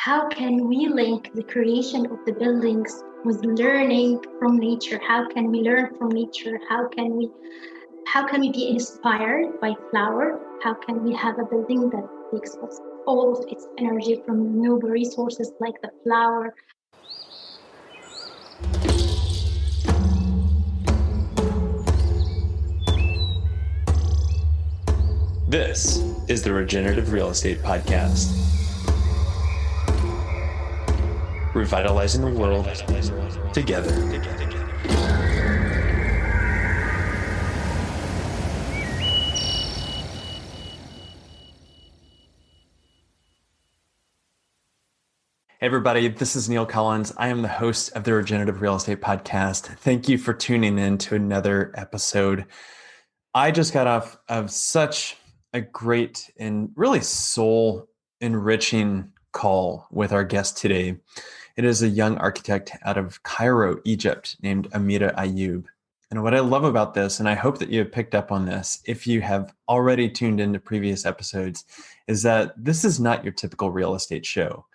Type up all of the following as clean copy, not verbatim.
how can we link the creation of the buildings with learning from nature? How can we learn from nature? How can we be inspired by flower? How can we have a building that takes all of its energy from renewable resources like the flower? This is the Regenerative Real Estate Podcast. Revitalizing the world together. Hey everybody, this is Neil Collins. I am the host of the Regenerative Real Estate Podcast. Thank you for tuning in to another episode. I just got off of such a great and really soul enriching call with our guest today. It is a young architect out of Cairo, Egypt, named Amira Ayoub. And what I love about this, and I hope that you have picked up on this if you have already tuned into previous episodes, is that this is not your typical real estate show.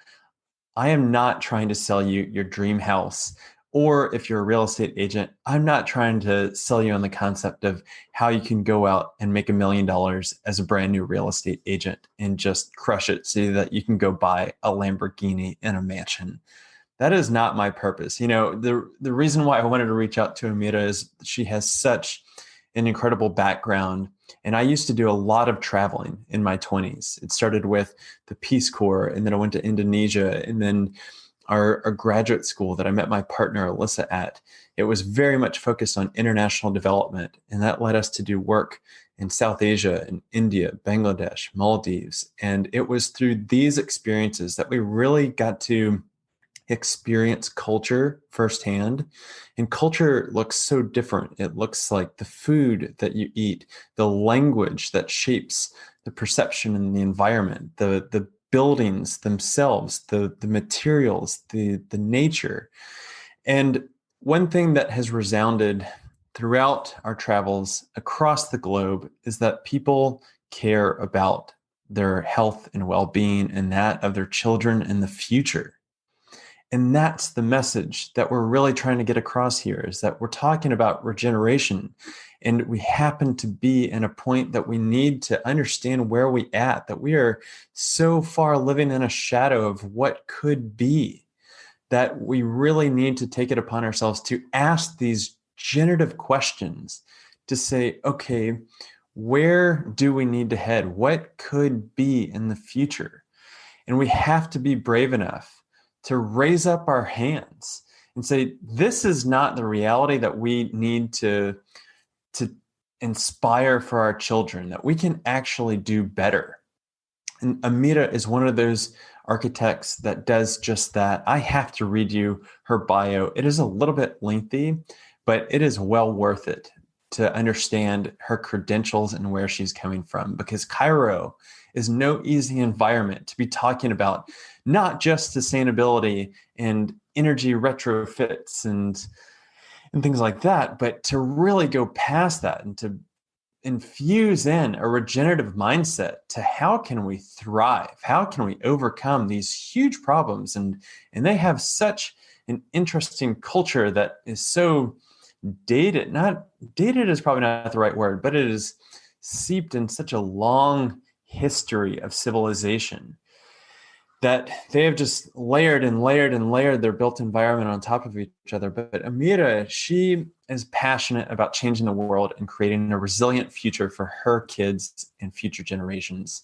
I am not trying to sell you your dream house, or if you're a real estate agent, I'm not trying to sell you on the concept of how you can go out and make $1 million as a brand new real estate agent and just crush it so that you can go buy a Lamborghini and a mansion. That is not my purpose. You know, the reason why I wanted to reach out to Amira is she has such an incredible background. And I used to do a lot of traveling in my 20s. It started with the Peace Corps, and then I went to Indonesia, and then our graduate school that I met my partner, Alyssa, at. It was very much focused on international development, and that led us to do work in South Asia, in India, Bangladesh, Maldives. And it was through these experiences that we really got to experience culture firsthand. And culture looks so different. It looks like the food that you eat, the language that shapes the perception and the environment, the buildings themselves, the materials, the nature. And one thing that has resounded throughout our travels across the globe is that people care about their health and well-being and that of their children in the future. And that's the message that we're really trying to get across here, is that we're talking about regeneration. And we happen to be in a point that we need to understand where we at, that we are so far living in a shadow of what could be, that we really need to take it upon ourselves to ask these generative questions to say, okay, where do we need to head? What could be in the future? And we have to be brave enough to raise up our hands and say, this is not the reality that we need to inspire for our children, that we can actually do better. And Amira is one of those architects that does just that. I have to read you her bio. It is a little bit lengthy, but it is well worth it to understand her credentials and where she's coming from, because Cairo is no easy environment to be talking about not just sustainability and energy retrofits and things like that, but to really go past that and to infuse in a regenerative mindset to how can we thrive? How can we overcome these huge problems? And they have such an interesting culture that is so dated. Not dated is probably not the right word, but it is seeped in such a long history of civilization that they have just layered and layered and layered their built environment on top of each other. But Amira, she is passionate about changing the world and creating a resilient future for her kids and future generations,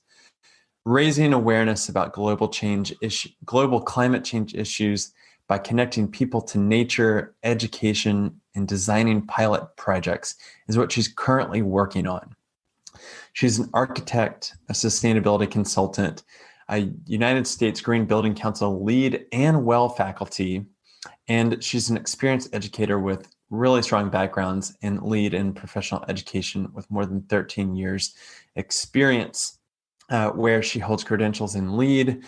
raising awareness about global climate change issues by connecting people to nature, education, and designing pilot projects is what she's currently working on. She's an architect, a sustainability consultant, a United States Green Building Council lead and WELL faculty, and she's an experienced educator with really strong backgrounds in lead and professional education with more than 13 years experience, where she holds credentials in lead,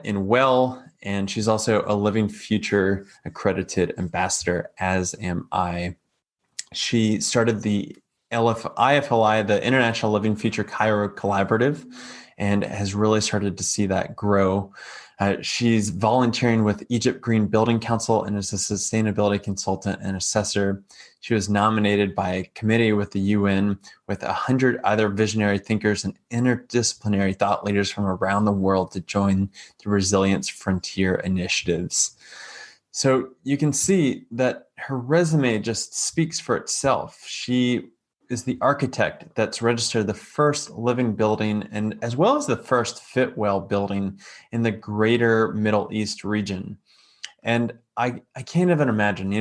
in WELL, and she's also a Living Future accredited ambassador, as am I. She started the IFLI, the International Living Future Cairo Collaborative, and has really started to see that grow. She's volunteering with Egypt Green Building Council and is a sustainability consultant and assessor. She was nominated by a committee with the UN with 100 other visionary thinkers and interdisciplinary thought leaders from around the world to join the Resilience Frontier initiatives. So you can see that her resume just speaks for itself. She is the architect that's registered the first living building and as well as the first Fitwel building in the greater Middle East region. And I can't even imagine,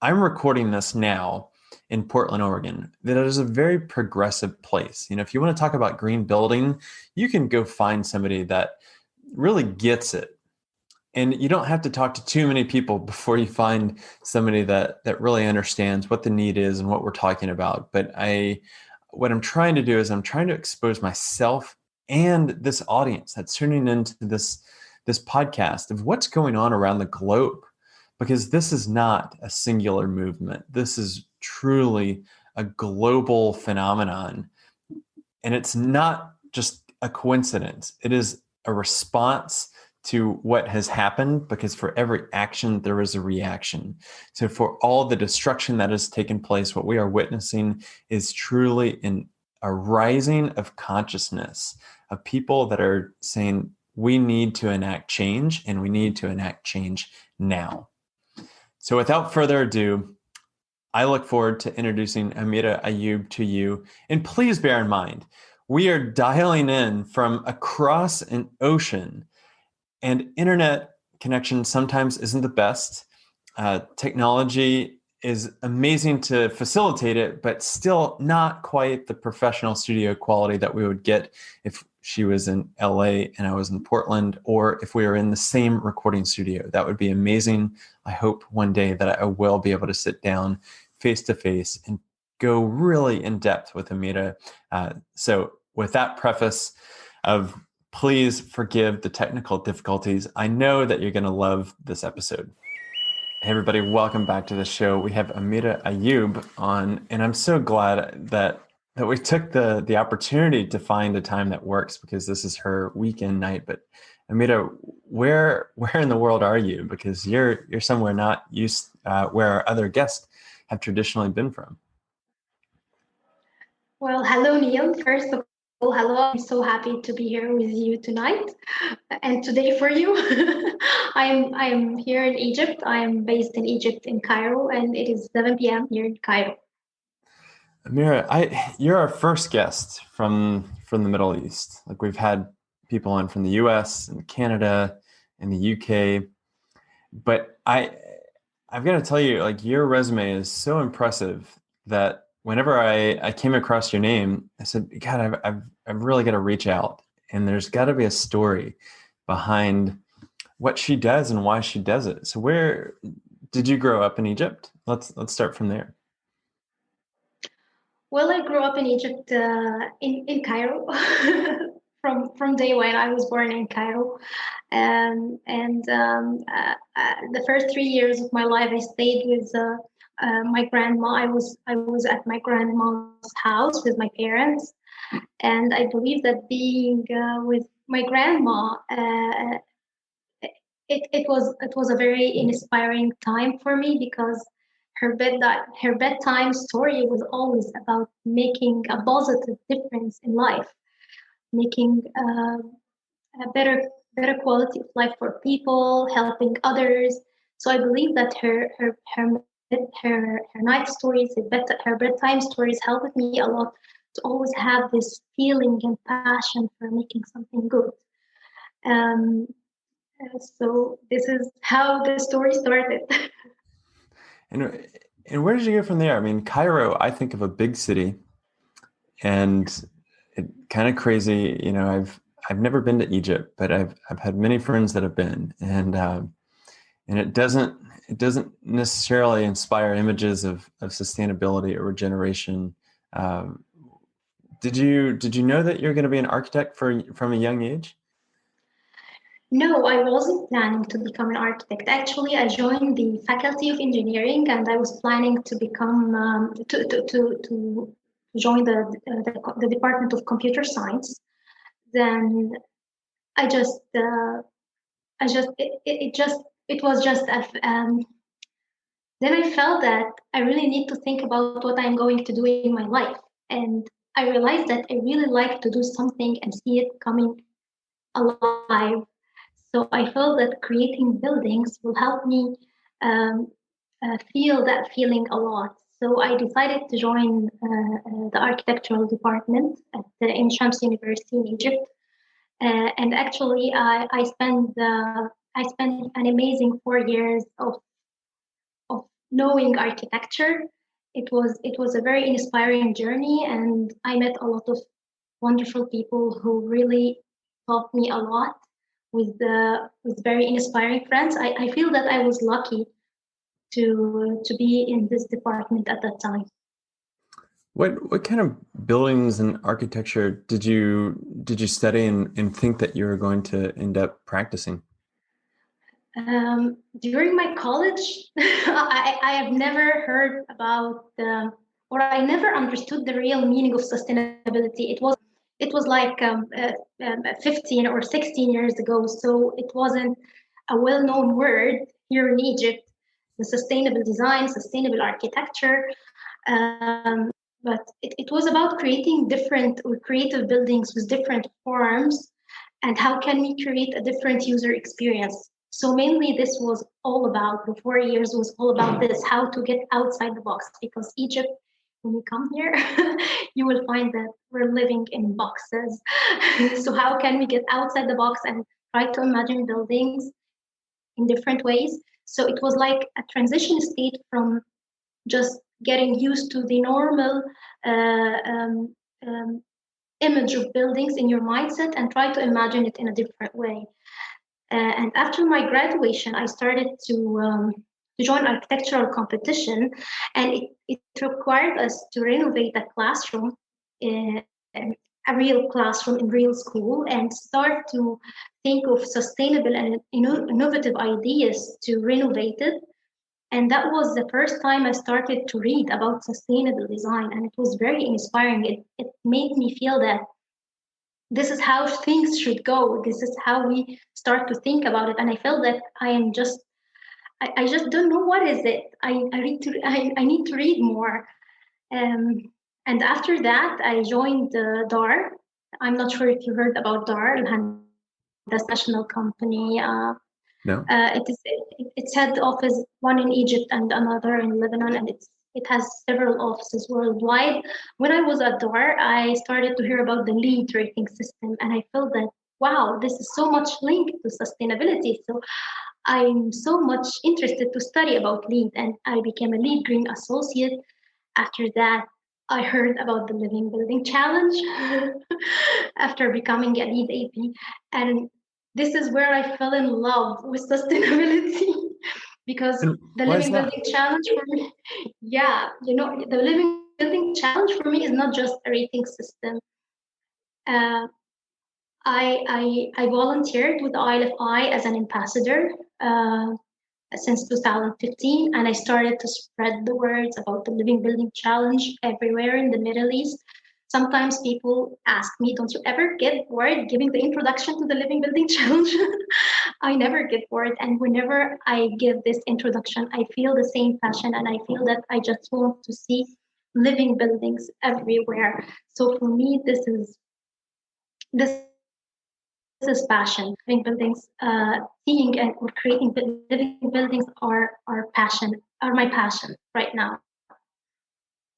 I'm recording this now in Portland, Oregon, that it is a very progressive place. If you want to talk about green building, you can go find somebody that really gets it. And you don't have to talk to too many people before you find somebody that really understands what the need is and what we're talking about. But what I'm trying to do is I'm trying to expose myself and this audience that's tuning into this podcast of what's going on around the globe, because this is not a singular movement. This is truly a global phenomenon. And it's not just a coincidence. It is a response to what has happened, because for every action, there is a reaction. So for all the destruction that has taken place, what we are witnessing is truly a rising of consciousness of people that are saying, we need to enact change, and we need to enact change now. So without further ado, I look forward to introducing Amira Ayoub to you. And please bear in mind, we are dialing in from across an ocean, and internet connection sometimes isn't the best. Technology is amazing to facilitate it, but still not quite the professional studio quality that we would get if she was in LA and I was in Portland, or if we were in the same recording studio. That would be amazing. I hope one day that I will be able to sit down face to face and go really in depth with Amira. So with that preface of please forgive the technical difficulties, I know that you're going to love this episode. Hey everybody, welcome back to the show. We have Amira Ayoub on, and I'm so glad that we took the opportunity to find a time that works, because this is her weekend night. But Amira, where in the world are you? Because you're somewhere not used where our other guests have traditionally been from. Well, hello, Neil. First of all, hello. I'm so happy to be here with you tonight and today for you. I'm here in Egypt. I'm based in Egypt, in Cairo, and it is 7 p.m. here in Cairo. Amira, you're our first guest from the Middle East. Like, we've had people on from the US and Canada and the UK, but I've got to tell you, like, your resume is so impressive that whenever I came across your name, I said, God, I've really got to reach out, and there's got to be a story behind what she does and why she does it. So where did you grow up in Egypt? Let's start from there. Well, I grew up in Egypt, in Cairo. From day one, I was born in Cairo, and the first 3 years of my life, I stayed with my grandma. I was at my grandma's house with my parents, and I believe that being with my grandma, it was a very inspiring time for me, because her bedtime story was always about making a positive difference in life, making a better quality of life for people, helping others. So I believe that her night stories, her bedtime stories, helped me a lot to always have this feeling and passion for making something good. So this is how the story started. And where did you go from there? I mean, Cairo, I think of a big city, and it kind of crazy. I've never been to Egypt, but I've had many friends that have been, and it doesn't necessarily inspire images of sustainability or regeneration. Did you know that you're going to be an architect from a young age? No, I wasn't planning to become an architect. Actually, I joined the Faculty of Engineering, and I was planning to become to join the Department of Computer Science. Then I just I just it was just then I felt that I really need to think about what I'm going to do in my life. And I realized that I really like to do something and see it coming alive. So I felt that creating buildings will help me um, feel that feeling a lot. So I decided to join the architectural department at the in Shams University in Egypt. And actually, I spent an amazing 4 years of knowing architecture. It was a very inspiring journey, and I met a lot of wonderful people who really taught me a lot with very inspiring friends. I feel that I was lucky to be in this department at that time. What kind of buildings and architecture did you study and think that you were going to end up practicing? During my college, I have never heard about or I never understood the real meaning of sustainability. It was like 15 or 16 years ago, so it wasn't a well-known word here in Egypt. The sustainable design, sustainable architecture, but it was about creating different or creative buildings with different forms, and how can we create a different user experience. So mainly this was all about, the 4 years was all about this, how to get outside the box, because Egypt, when you come here, you will find that we're living in boxes. So how can we get outside the box and try to imagine buildings in different ways? So it was like a transition state from just getting used to the normal uh, um, um, image of buildings in your mindset and try to imagine it in a different way. And after my graduation, I started to join architectural competition, and it required us to renovate a classroom, uh, a real classroom in real school, and start to think of sustainable and innovative ideas to renovate it. And that was the first time I started to read about sustainable design, and it was very inspiring. It made me feel that this is how things should go. This is how we start to think about it. And I felt that I just don't know what is it. I need to read more. Um, and after that, I joined DAR. I'm not sure if you heard about DAR, the national company. No. Its head office, one in Egypt and another in Lebanon, and it has several offices worldwide. When I was at DOR, I started to hear about the LEED rating system, and I felt that wow, this is so much linked to sustainability. So I'm so much interested to study about LEED, and I became a LEED Green Associate. After that, I heard about the Living Building Challenge after becoming a LEED AP, and this is where I fell in love with sustainability. Because And the why is Living that? Building Challenge for me, yeah, the Living Building Challenge for me is not just a rating system. Uh, I volunteered with the Isle of I as an ambassador since 2015, and I started to spread the words about the Living Building Challenge everywhere in the Middle East. Sometimes people ask me, don't you ever get bored giving the introduction to the Living Building Challenge? I never get bored. And whenever I give this introduction, I feel the same passion, and I feel that I just want to see living buildings everywhere. So for me, this is passion. Living buildings, seeing and or creating living buildings are my passion right now.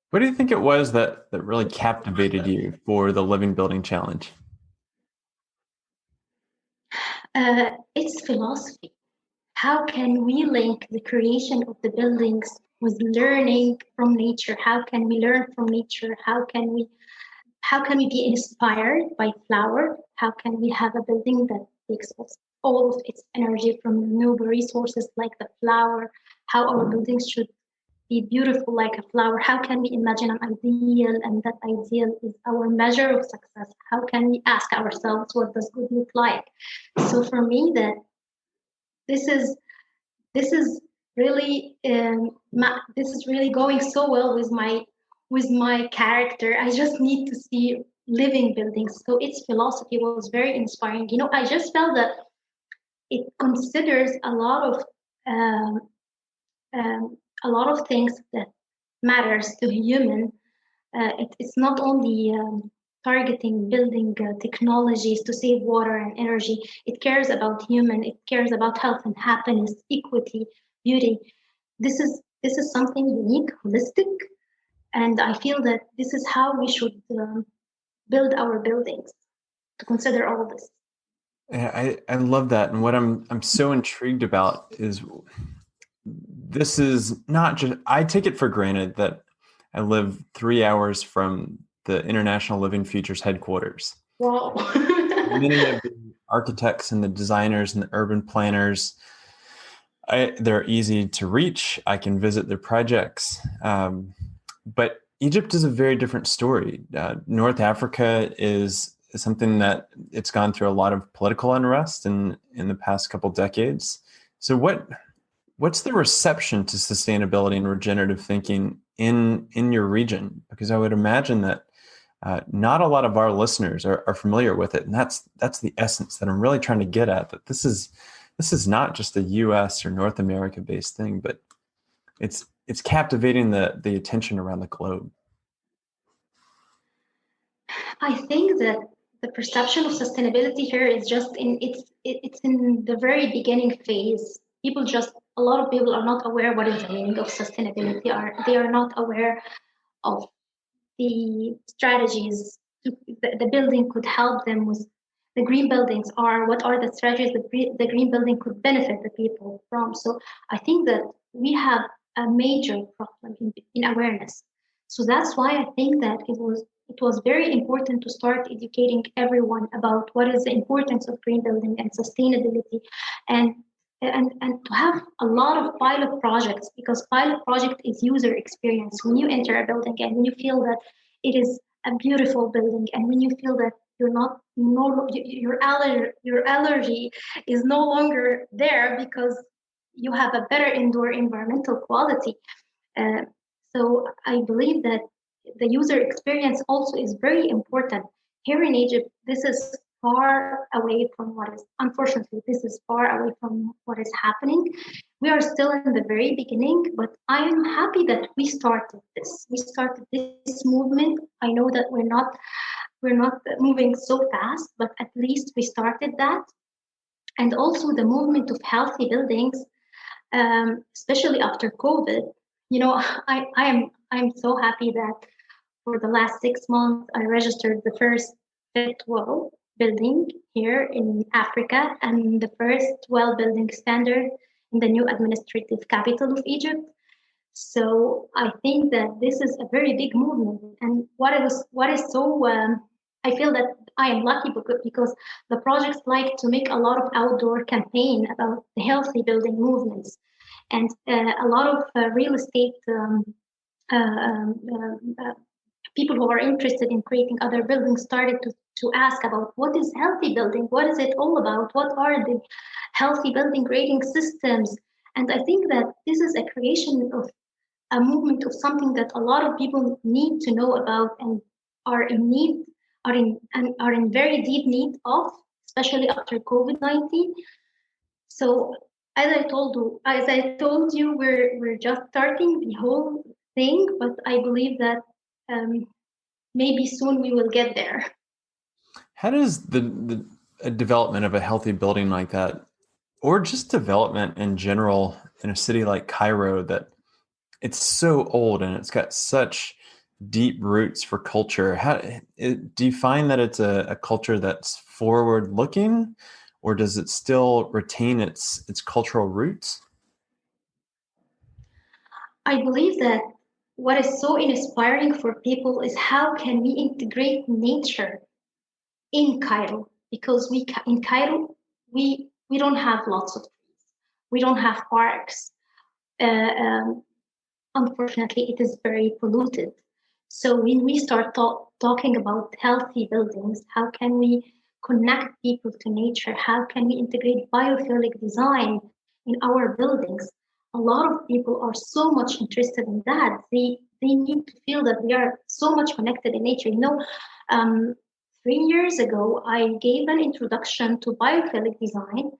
What do you think it was that really captivated you for the Living Building Challenge? It's philosophy. How can we link the creation of the buildings with learning from nature? How can we learn from nature? How can we be inspired by flower? How can we have a building that takes all of its energy from renewable resources like the flower? How our buildings should be beautiful like a flower? How can we imagine an ideal, and that ideal is our measure of success? How can we ask ourselves, what does good look like? So for me, that this is this is really this is really going so well with my character. I just need to see living buildings. So its philosophy was very inspiring. I just felt that it considers um, a lot of things that matters to human. It's not only targeting building technologies to save water and energy. It cares about human. It cares about health and happiness, equity, beauty. This is something unique, holistic, and I feel that this is how we should build our buildings, to consider all of this. Yeah, I love that. And what I'm so intrigued about is this is not just, I take it for granted that I live 3 hours from the International Living Futures headquarters. Wow. Many of the architects and the designers and the urban planners, they're easy to reach. I can visit their projects. But Egypt is a very different story. North Africa is something that it's gone through a lot of political unrest in the past couple decades. So what's the reception to sustainability and regenerative thinking in your region? Because I would imagine that not a lot of our listeners are familiar with it, and that's the essence that I'm really trying to get at. That this is not just a U.S. or North America based thing, but it's captivating the attention around the globe. I think that the perception of sustainability here is just it's in the very beginning phase. A lot of people are not aware what is the meaning of sustainability. They are not aware of the strategies the building could help them with. The green buildings are what are the strategies that the green building could benefit the people from. So I think that we have a major problem in awareness. So that's why I think that it was very important to start educating everyone about what is the importance of green building and sustainability, and and to have a lot of pilot projects, because pilot project is user experience. When you enter a building and when you feel that it is a beautiful building, and when you feel that your allergy is no longer there because you have a better indoor environmental quality. Uh, so I believe that the user experience also is very important. Here in Egypt, this is far away from unfortunately, this is far away from what is happening. We are still in the very beginning, but I am happy that we started this. We started this movement. I know that we're not moving so fast, but at least we started that. And also the movement of healthy buildings, especially after COVID. You know, I'm so happy that for the last 6 months I registered the first Fitwel building here in Africa, and the first well building standard in the new administrative capital of Egypt. So I think that this is a very big movement, and what is so I feel that I am lucky because the projects like to make a lot of outdoor campaign about the healthy building movements, and a lot of real estate uh, um, people who are interested in creating other buildings started to ask about what is healthy building, what is it all about, what are the healthy building grading systems. And I think that this is a creation of a movement of something that a lot of people need to know about and are in need, are in very deep need of, especially after COVID-19. So as I told you, we're just starting the whole thing, but I believe that maybe soon we will get there. How does the development of a healthy building like that, or just development in general in a city like Cairo, that it's so old and it's got such deep roots for culture, do you find that it's a culture that's forward looking, or does it still retain its cultural roots? I believe that what is so inspiring for people is how can we integrate nature in Cairo, because in Cairo we don't have lots of trees, we don't have parks. Um, Unfortunately, it is very polluted. So when we start talking about healthy buildings, how can we connect people to nature? How can we integrate biophilic design in our buildings? A lot of people are so much interested in that. They need to feel that they are so much connected in nature. Um, 3 years ago, I gave an introduction to biophilic design,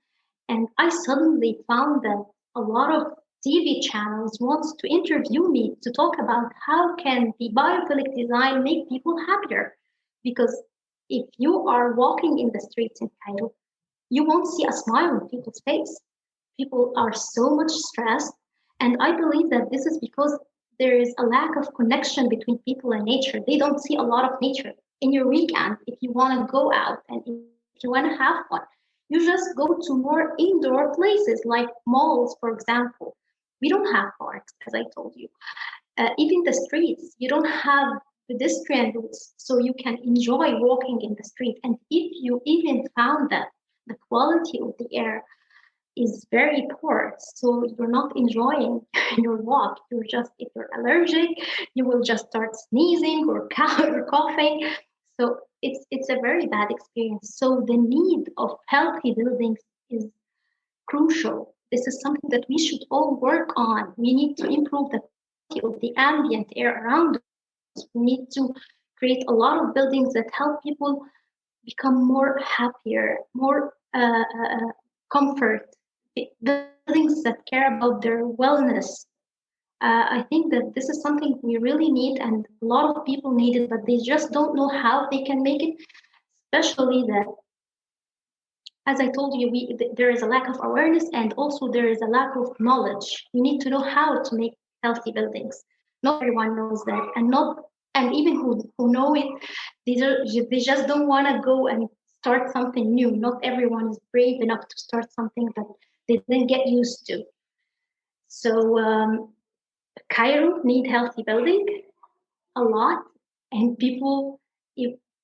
And I suddenly found that a lot of TV channels wants to interview me to talk about how can the biophilic design make people happier. Because if you are walking in the streets in Cairo, you won't see a smile on people's face. People are so much stressed. And I believe that this is because there is a lack of connection between people and nature. They don't see a lot of nature. In your weekend, if you want to go out and if you want to have fun, you just go to more indoor places like malls, for example. We don't have parks, as I told you. Even the streets, you don't have pedestrian routes, so you can enjoy walking in the street. And if you even found that the quality of the air is very poor, so you're not enjoying your walk. You're just, if you're allergic, you will just start sneezing or coughing. So it's a very bad experience. So the need of healthy buildings is crucial. This is something that we should all work on. We need to improve the quality of the ambient air around us. We need to create a lot of buildings that help people become more happier, more comfort, buildings that care about their wellness. I think that this is something we really need, and a lot of people need it, but they just don't know how they can make it. Especially that, as I told you, there is a lack of awareness, and also there is a lack of knowledge. We need to know how to make healthy buildings. Not everyone knows that, and even who know it, they just don't want to go and start something new. Not everyone is brave enough to start something that they didn't get used to. So Cairo need healthy building a lot, and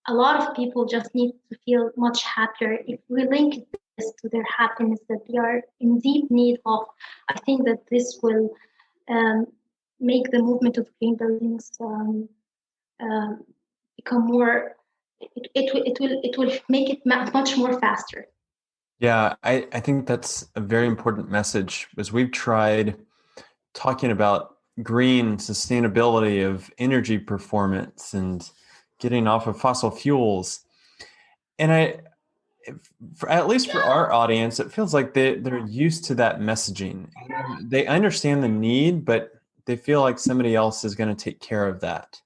a lot of people just need to feel much happier. If we link this to their happiness that they are in deep need of, I think that this will um, make the movement of green buildings become more. It will make it much more faster. Yeah, I think that's a very important message, as we've tried talking about green sustainability of energy performance and getting off of fossil fuels. And at least for our audience, it feels like they're used to that messaging. They understand the need, but they feel like somebody else is going to take care of that.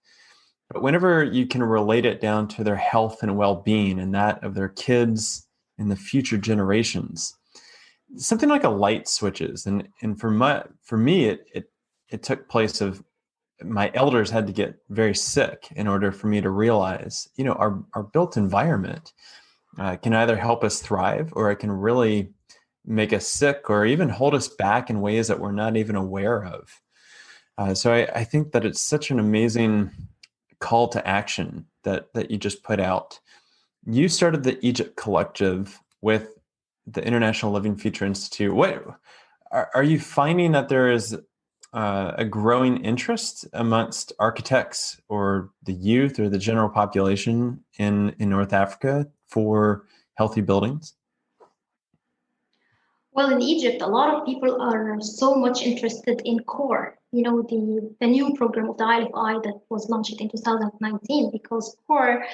But whenever you can relate it down to their health and well-being and that of their kids and the future generations, something like a light switches. And for me, it took place of my elders had to get very sick in order for me to realize, our built environment can either help us thrive, or it can really make us sick, or even hold us back in ways that we're not even aware of. So I think that it's such an amazing call to action that you just put out. You started the Egypt Collective with the International Living Future Institute. What are you finding that there is a growing interest amongst architects or the youth or the general population in North Africa for healthy buildings? Well, in Egypt, a lot of people are so much interested in core. The new program of the Isle of Eye that was launched in 2019, because core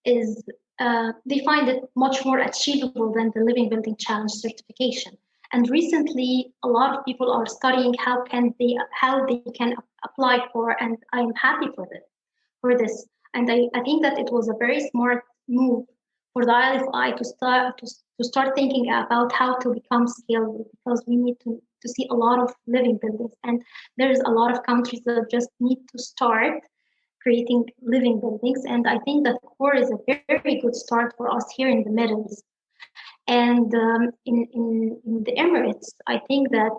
is they find it much more achievable than the Living Building Challenge certification. And recently, a lot of people are studying how they can apply for, and I'm happy for this. And I think that it was a very smart move for the Isle of Eye to start thinking about how to become scalable, because we need to see a lot of living buildings, and there's a lot of countries that just need to start creating living buildings. And I think that core is a very good start for us here in the Middle East. And in the Emirates, I think that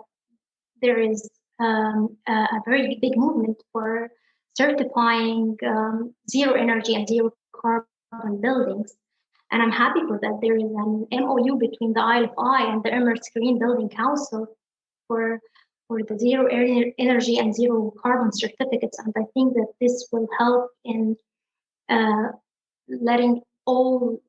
there is a very big movement for certifying zero energy and zero carbon buildings. And I'm happy for that. There is an MOU between the Isle of Eye and the Emirates Green Building Council for the zero energy and zero carbon certificates. And I think that this will help in letting all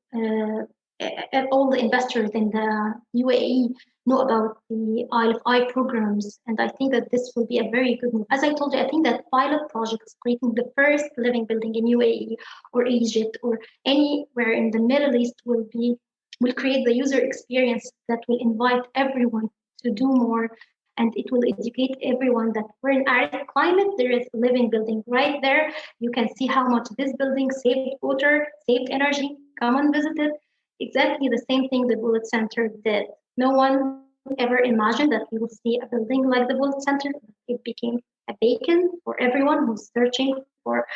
the investors in the UAE know about the Isle of Eye programs. And I think that this will be a very good move. As I told you, I think that pilot projects creating the first living building in UAE or Egypt or anywhere in the Middle East will be will create the user experience that will invite everyone to do more, and it will educate everyone that we're in arid climate. There is a living building right there. You can see how much this building saved water, saved energy. Come and visit it. Exactly the same thing the Bullet Center did. No one ever imagined that we would see a building like the Bullet Center. It became a beacon for everyone who's searching for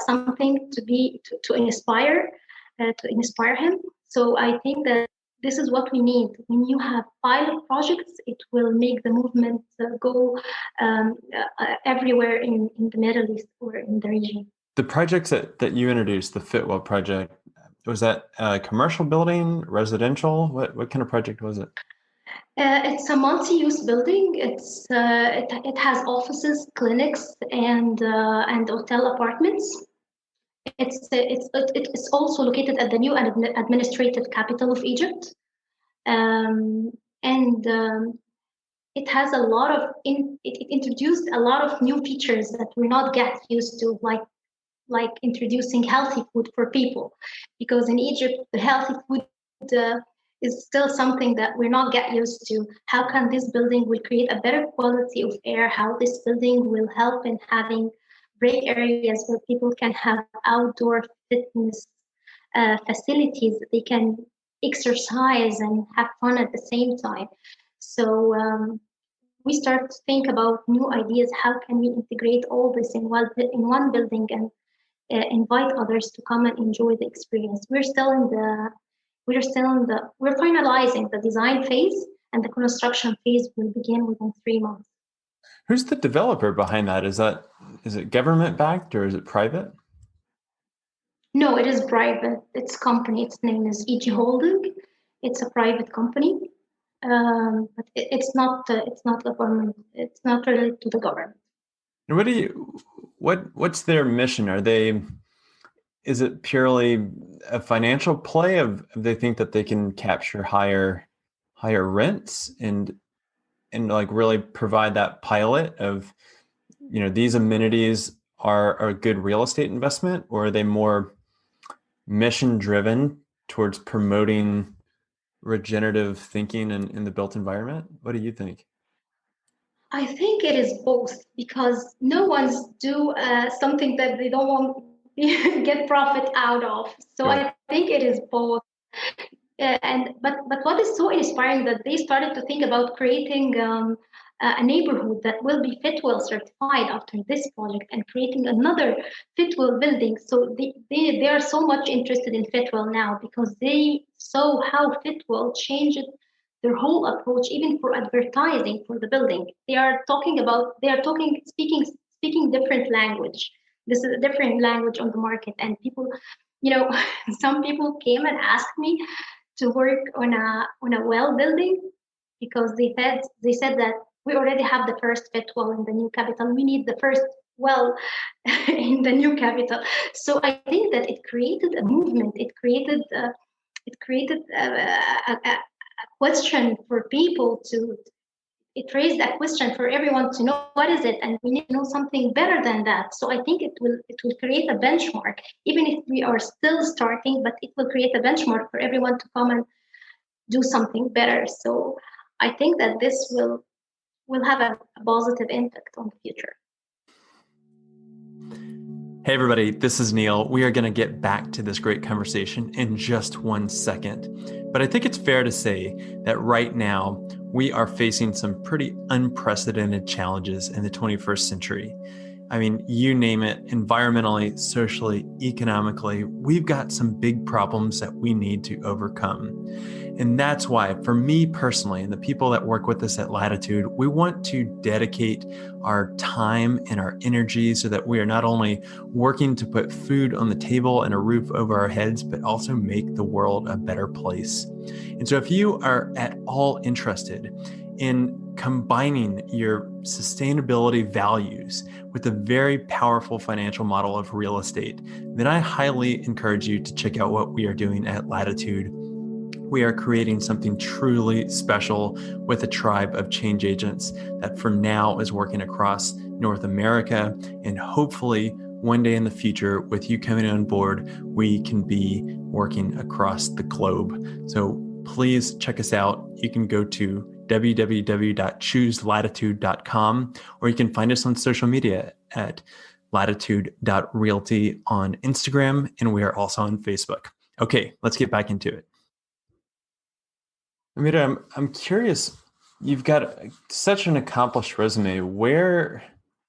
something to inspire him. So I think that this is what we need. When you have pilot projects, it will make the movement go everywhere in the Middle East or in the region. The projects that you introduced, the Fitwel project, was that a commercial building, residential? What kind of project was it? It's a multi-use building. It has offices, clinics, and hotel apartments. It's also located at the new administrative capital of Egypt, and it has a lot of it introduced a lot of new features that we're not get used to, like introducing healthy food for people, because in Egypt the healthy food is still something that we're not get used to. How can this building will create a better quality of air? How this building will help in having break areas where people can have outdoor fitness facilities. They can exercise and have fun at the same time. So we start to think about new ideas. How can we integrate all this in one building and invite others to come and enjoy the experience? We're finalizing the design phase, and the construction phase will begin within 3 months. Who's the developer behind that? Is it government backed or is it private? No, it is private. Its company. Its name is EG Holding. It's a private company, but it's not government. It's not related to the government. What's their mission? Is it purely a financial play of they think that they can capture higher rents and like really provide that pilot of, these amenities are a good real estate investment, or are they more mission driven towards promoting regenerative thinking in the built environment? What do you think? I think it is both, because no one's do something that they don't want get profit out of. So right. I think it is both. But what is so inspiring that they started to think about creating a neighborhood that will be Fitwel certified after this project, and creating another Fitwel building. So they are so much interested in Fitwel now, because they saw how Fitwel changed their whole approach, even for advertising for the building. Speaking different language. This is a different language on the market, and people, some people came and asked me to work on a well building, because they said that we already have the first Fitwel in the new capital. We need the first well in the new capital. So I think that it created a movement. It created a question for people to. It raised a question for everyone to know what is it, and we need to know something better than that. So I think it will create a benchmark, even if we are still starting, but it will create a benchmark for everyone to come and do something better. So I think that this will have a positive impact on the future. Hey everybody, this is Neil. We are going to get back to this great conversation in just 1 second. But I think it's fair to say that right now we are facing some pretty unprecedented challenges in the 21st century. I mean, you name it, environmentally, socially, economically, we've got some big problems that we need to overcome. And that's why, for me personally, and the people that work with us at Latitude, we want to dedicate our time and our energy so that we are not only working to put food on the table and a roof over our heads, but also make the world a better place. And so if you are at all interested in combining your sustainability values with a very powerful financial model of real estate, then I highly encourage you to check out what we are doing at Latitude. We are creating something truly special with a tribe of change agents that for now is working across North America, and hopefully one day in the future, with you coming on board, we can be working across the globe. So please check us out. You can go to www.chooselatitude.com, or you can find us on social media at latitude.realty on Instagram, and we are also on Facebook. Okay, let's get back into it. Amira, I'm curious, you've got such an accomplished resume. Where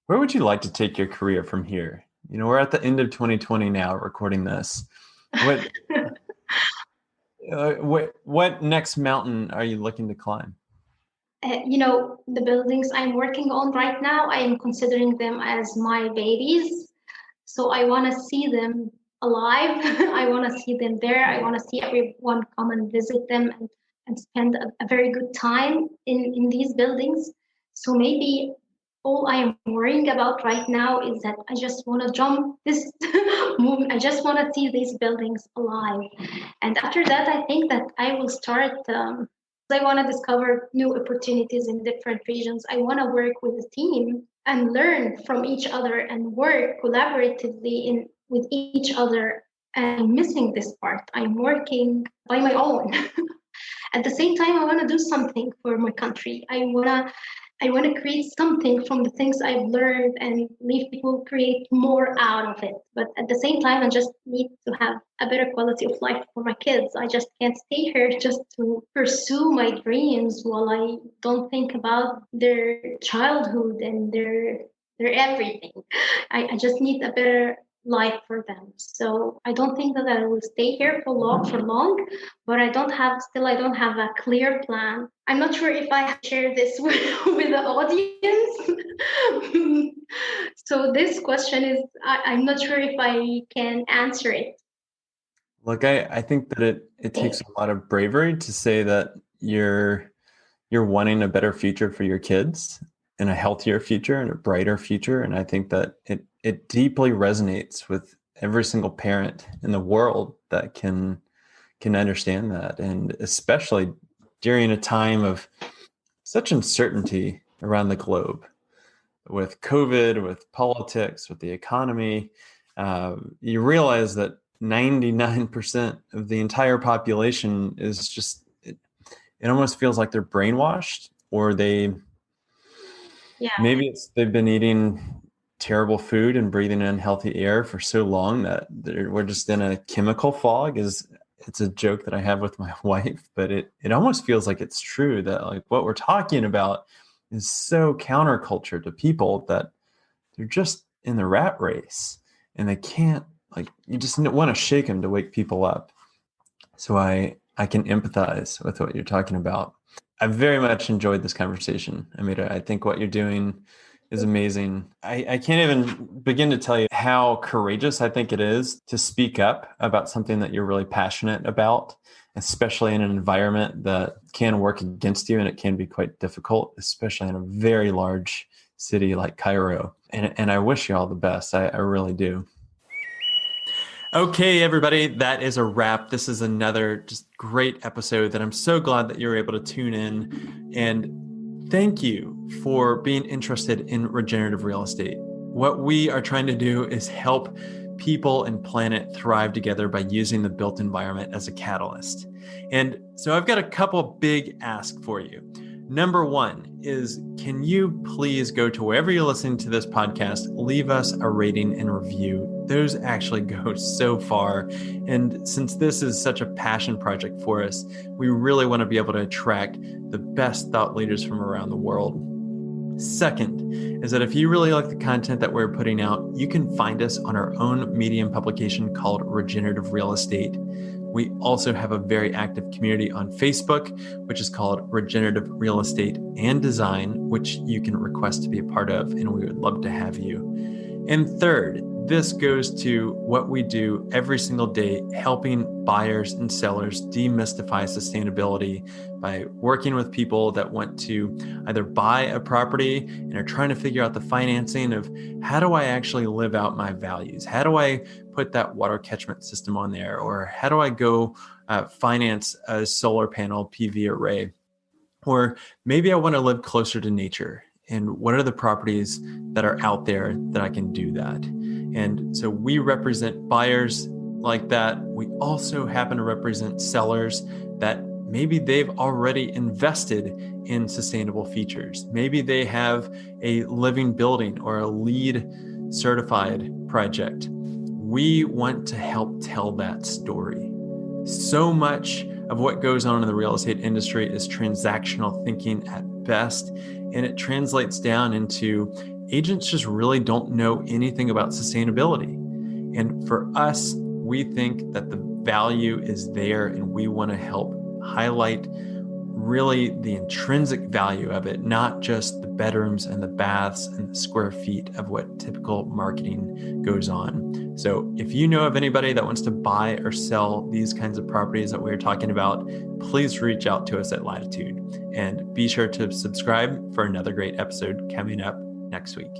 would you like to take your career from here? We're at the end of 2020 now, recording this. What next mountain are you looking to climb? The buildings I'm working on right now, I am considering them as my babies. So I want to see them alive. I want to see them there. I want to see everyone come and visit them and spend a very good time in these buildings. So maybe all I am worrying about right now is that I just want to jump this movement. I just want to see these buildings alive. And after that, I think that I will start. I want to discover new opportunities in different regions. I want to work with a team and learn from each other and work collaboratively with each other. And I'm missing this part. I'm working by my own. At the same time, I want to do something for my country. I want to create something from the things I've learned and leave people create more out of it. But at the same time, I just need to have a better quality of life for my kids. I just can't stay here just to pursue my dreams while I don't think about their childhood and their everything. I just need a better life for them. So I don't think that I will stay here for long, but I don't have a clear plan. I'm not sure if I share this with the audience. So this question is, I'm not sure if I can answer it. Look, I think that it takes a lot of bravery to say that you're wanting a better future for your kids and a healthier future and a brighter future. And I think that it deeply resonates with every single parent in the world that can understand that. And especially during a time of such uncertainty around the globe with COVID, with politics, with the economy, you realize that 99% of the entire population is just, it almost feels like they're brainwashed, or maybe they've been eating terrible food and breathing unhealthy air for so long that we're just in a chemical fog. It's a joke that I have with my wife, but it almost feels like it's true that like what we're talking about is so counterculture to people that they're just in the rat race and they can't, like, you just want to shake them to wake people up. So I can empathize with what you're talking about. I very much enjoyed this conversation, Amira. I think what you're doing is amazing. I can't even begin to tell you how courageous I think it is to speak up about something that you're really passionate about, especially in an environment that can work against you, and it can be quite difficult, especially in a very large city like Cairo. And I wish you all the best. I really do. Okay, everybody, that is a wrap. This is another just great episode that I'm so glad that you're able to tune in. And thank you for being interested in regenerative real estate. What we are trying to do is help people and planet thrive together by using the built environment as a catalyst. And so I've got a couple big asks for you. Number one is, can you please go to wherever you're listening to this podcast, leave us a rating and review. Those actually go so far. And since this is such a passion project for us, we really want to be able to attract the best thought leaders from around the world. Second is that if you really like the content that we're putting out, you can find us on our own Medium publication called Regenerative Real Estate. We also have a very active community on Facebook, which is called Regenerative Real Estate and Design, which you can request to be a part of, and we would love to have you. And third, this goes to what we do every single day, helping buyers and sellers demystify sustainability by working with people that want to either buy a property and are trying to figure out the financing of, how do I actually live out my values? How do I put that water catchment system on there? Or how do I go finance a solar panel PV array? Or maybe I want to live closer to nature. And what are the properties that are out there that I can do that? And so we represent buyers like that. We also happen to represent sellers that maybe they've already invested in sustainable features. Maybe they have a living building or a LEED certified project. We want to help tell that story. So much of what goes on in the real estate industry is transactional thinking at best, and it translates down into agents just really don't know anything about sustainability. And for us, we think that the value is there, and we want to help highlight really the intrinsic value of it, not just the bedrooms and the baths and the square feet of what typical marketing goes on. So if you know of anybody that wants to buy or sell these kinds of properties that we're talking about, please reach out to us at Latitude, and be sure to subscribe for another great episode coming up next week.